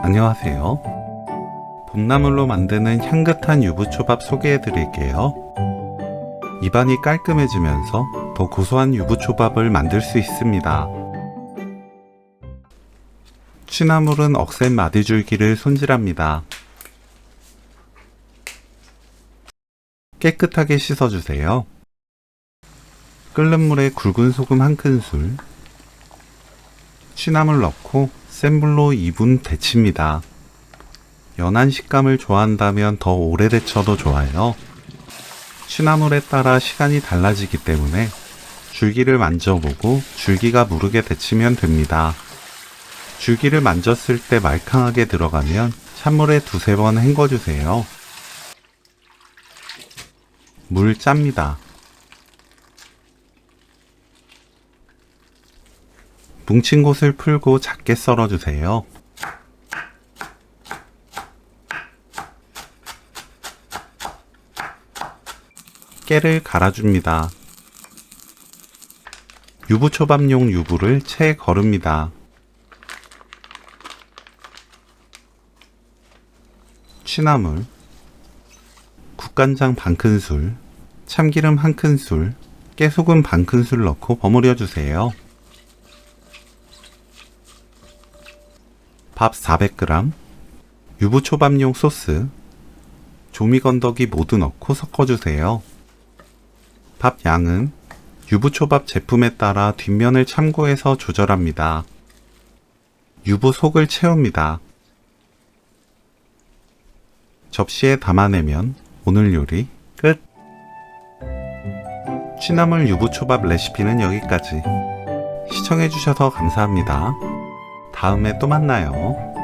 안녕하세요. 봄나물로 만드는 향긋한 유부초밥 소개해 드릴게요. 입안이 깔끔해지면서 더 고소한 유부초밥을 만들 수 있습니다. 취나물은 억센 마디줄기를 손질합니다. 깨끗하게 씻어주세요. 끓는 물에 굵은 소금 1큰술, 취나물 넣고 센 불로 2분 데칩니다. 연한 식감을 좋아한다면 더 오래 데쳐도 좋아요. 취나물에 따라 시간이 달라지기 때문에 줄기를 만져보고 줄기가 무르게 데치면 됩니다. 줄기를 만졌을 때 말캉하게 들어가면 찬물에 2~3번 헹궈주세요. 물 짭니다. 뭉친 곳을 풀고 작게 썰어주세요. 깨를 갈아줍니다. 유부초밥용 유부를 체에 거릅니다. 취나물, 국간장 1큰술, 참기름 1큰술, 깨소금 1큰술 넣고 버무려주세요. 밥 400g, 유부초밥용 소스, 조미건더기 모두 넣고 섞어주세요. 밥 양은 유부초밥 제품에 따라 뒷면을 참고해서 조절합니다. 유부 속을 채웁니다. 접시에 담아내면 오늘 요리 끝! 취나물 유부초밥 레시피는 여기까지. 시청해주셔서 감사합니다. 다음에 또 만나요.